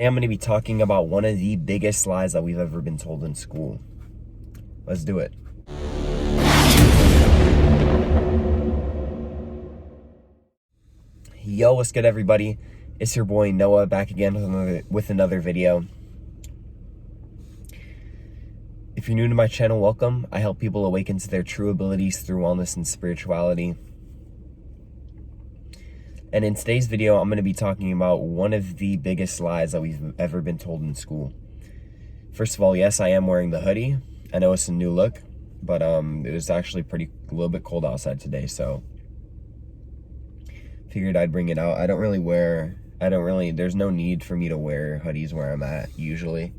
Today I'm going to be talking about one of the biggest lies that we've ever been told in school. Let's do it. Yo, what's good, everybody? It's your boy Noah back again with another video. If you're new to my channel, welcome. I help people awaken to their true abilities through wellness and spirituality. And in today's video, I'm going to be talking about one of the biggest lies that we've ever been told in school. First of all, yes, I am wearing the hoodie. I know it's a new look, but it was actually a little bit cold outside today, so figured I'd bring it out. There's no need for me to wear hoodies where I'm at usually.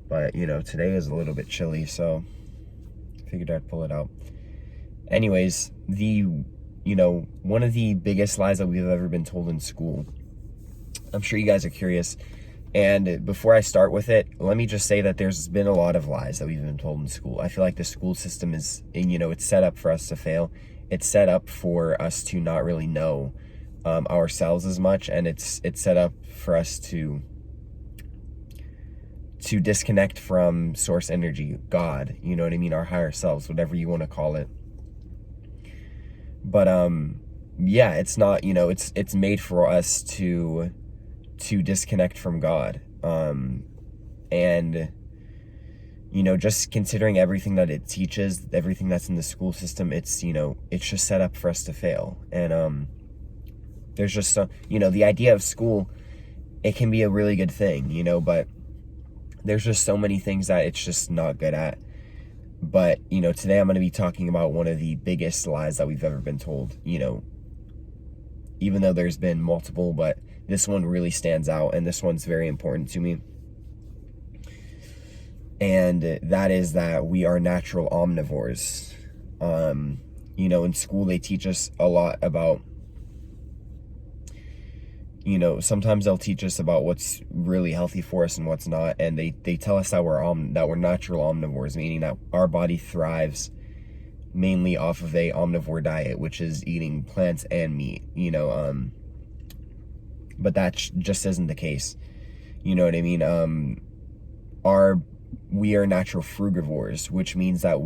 But, today is a little bit chilly, so figured I'd pull it out. Anyways, one of the biggest lies that we've ever been told in school. I'm sure you guys are curious. And before I start with it, let me just say that there's been a lot of lies that we've been told in school. I feel like the school system is, it's set up for us to fail. It's set up for us to not really know ourselves as much. And it's set up for us to disconnect from source energy, God, you know what I mean? Our higher selves, whatever you want to call it. But yeah, it's not, it's made for us to disconnect from God. And just considering everything that it teaches, everything that's in the school system, it's just set up for us to fail. And there's just the idea of school, it can be a really good thing, but there's just so many things that it's just not good at. But, today I'm going to be talking about one of the biggest lies that we've ever been told, even though there's been multiple, but this one really stands out, and this one's very important to me. And that is that we are natural omnivores. In school, they teach us a lot about, sometimes they'll teach us about what's really healthy for us and what's not. And they tell us that we're natural omnivores, meaning that our body thrives mainly off of a omnivore diet, which is eating plants and meat, but that just isn't the case. You know what I mean? We are natural frugivores, which means that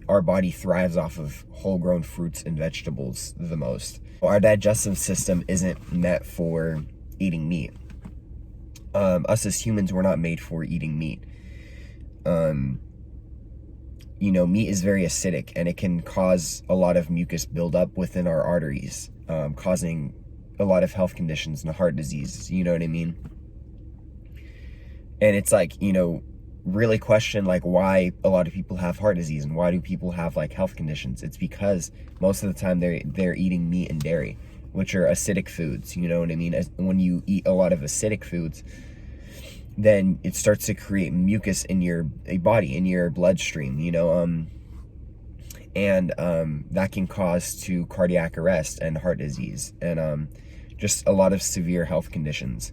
our body thrives off of whole grown fruits and vegetables the most. Our digestive system isn't meant for eating meat. Us as humans, we're not made for eating meat. Meat is very acidic, and it can cause a lot of mucus buildup within our arteries, causing a lot of health conditions and heart disease, you know what I mean? And it's like, really question like why a lot of people have heart disease and why do people have like health conditions. It's because most of the time they're eating meat and dairy, which are acidic foods, you know what I mean? When you eat a lot of acidic foods, then it starts to create mucus in your body, in your bloodstream, and that can cause to cardiac arrest and heart disease and just a lot of severe health conditions.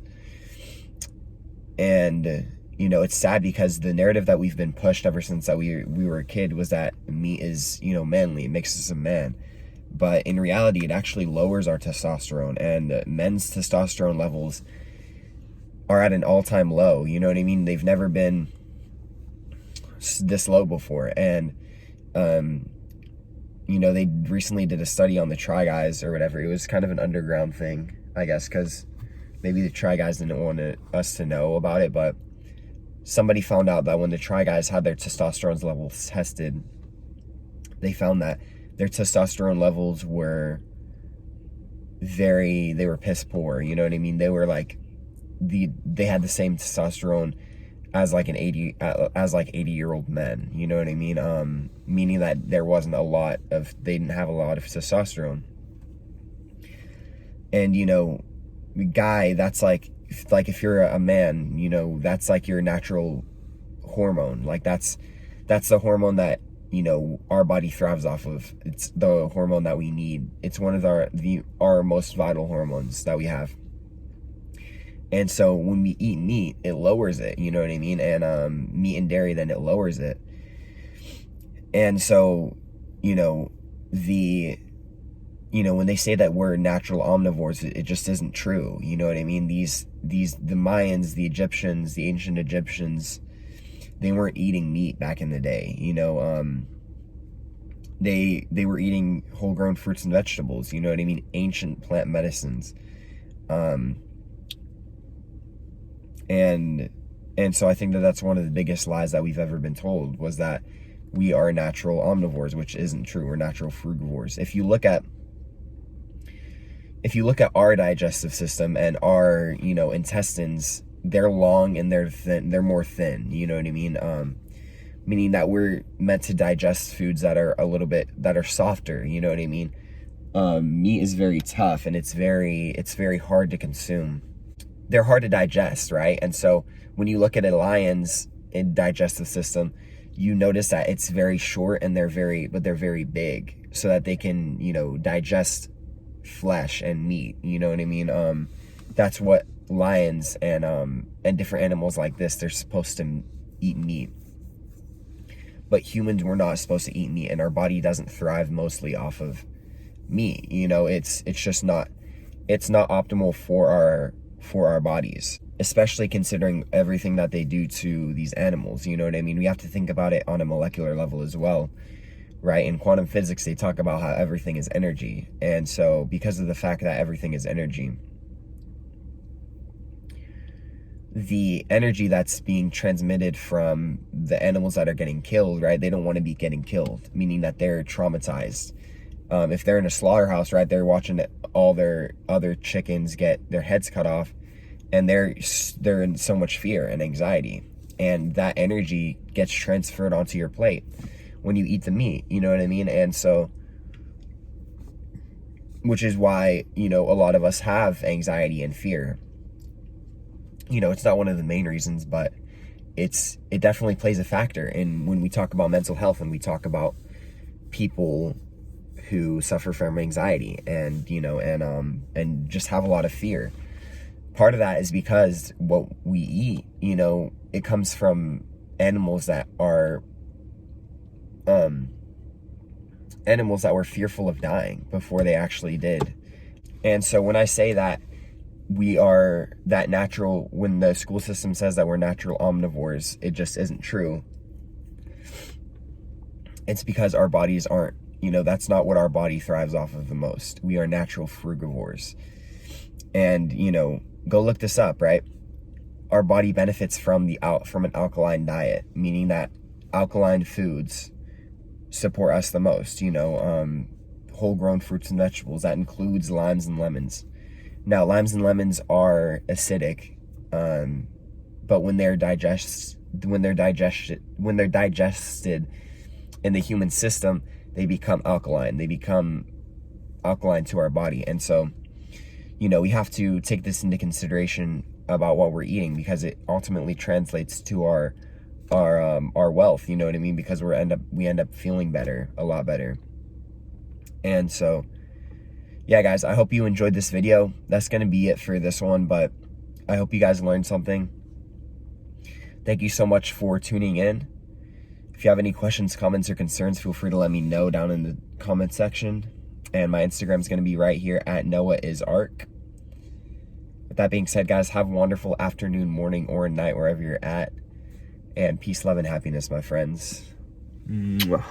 And it's sad because the narrative that we've been pushed ever since that we were a kid was that meat is, manly, it makes us a man. But in reality, it actually lowers our testosterone, and men's testosterone levels are at an all-time low, you know what I mean? They've never been this low before. And, they recently did a study on the Try Guys or whatever. It was kind of an underground thing, I guess, because maybe the Try Guys didn't want us to know about it, but somebody found out that when the Try Guys had their testosterone levels tested, they found that their testosterone levels were they were piss poor, you know what I mean? They were like, they had the same testosterone as like 80-year-old men, you know what I mean? Meaning that they didn't have a lot of testosterone. And, the guy, that's like if you're a man, that's like your natural hormone. Like that's the hormone that, our body thrives off of. It's the hormone that we need. It's one of our most vital hormones that we have. And so when we eat meat, it lowers it, you know what I mean? And meat and dairy, then it lowers it. And so, when they say that we're natural omnivores, it just isn't true. You know what I mean? the Mayans, the Egyptians, the ancient Egyptians, they weren't eating meat back in the day, you know. They were eating whole grown fruits and vegetables, you know what I mean? Ancient plant medicines. And so I think that that's one of the biggest lies that we've ever been told, was that we are natural omnivores, which isn't true. We're natural frugivores. If you look at our digestive system and our, you know, intestines, they're long and they're thin. They're more thin, you know what I mean? Meaning that we're meant to digest foods that are that are softer, you know what I mean? Meat is very tough, and it's very hard to consume. They're hard to digest, right? And so when you look at a lion's digestive system, you notice that it's very short, and they're very big, so that they can, you know, digest flesh and meat, you know what I mean? That's what lions and different animals like this, they're supposed to eat meat. But humans, we're not supposed to eat meat, and our body doesn't thrive mostly off of meat. You know, it's just not, it's not optimal for our bodies, especially considering everything that they do to these animals. You know what I mean? We have to think about it on a molecular level as well, right? In quantum physics, they talk about how everything is energy. And so because of the fact that everything is energy, the energy that's being transmitted from the animals that are getting killed, right? They don't want to be getting killed, meaning that they're traumatized. If they're in a slaughterhouse, right, they're watching all their other chickens get their heads cut off, and they're in so much fear and anxiety, and that energy gets transferred onto your plate when you eat the meat, you know what I mean? And so, which is why, you know, a lot of us have anxiety and fear. You know, it's not one of the main reasons, but it definitely plays a factor in when we talk about mental health, and we talk about people who suffer from anxiety and, you know, and just have a lot of fear. Part of that is because what we eat, you know, it comes from animals that are animals that were fearful of dying before they actually did. And so when I say that we are that natural, when the school system says that we're natural omnivores, it just isn't true. It's because our bodies aren't, you know, that's not what our body thrives off of the most. We are natural frugivores. And, you know, go look this up, right? Our body benefits from an alkaline diet, meaning that alkaline foods support us the most, you know, whole grown fruits and vegetables. That includes limes and lemons. Now, limes and lemons are acidic, but when they're digested in the human system, they become alkaline. They become alkaline to our body. And so, you know, we have to take this into consideration about what we're eating, because it ultimately translates to our wealth, you know what I mean? Because we end up feeling better, a lot better. And so, yeah, guys, I hope you enjoyed this video. That's going to be it for this one, but I hope you guys learned something. Thank you so much for tuning in. If you have any questions, comments, or concerns, feel free to let me know down in the comment section. And my Instagram is going to be right here at NoahIsArk. With that being said, guys, have a wonderful afternoon, morning, or night, wherever you're at. And peace, love, and happiness, my friends. Mwah.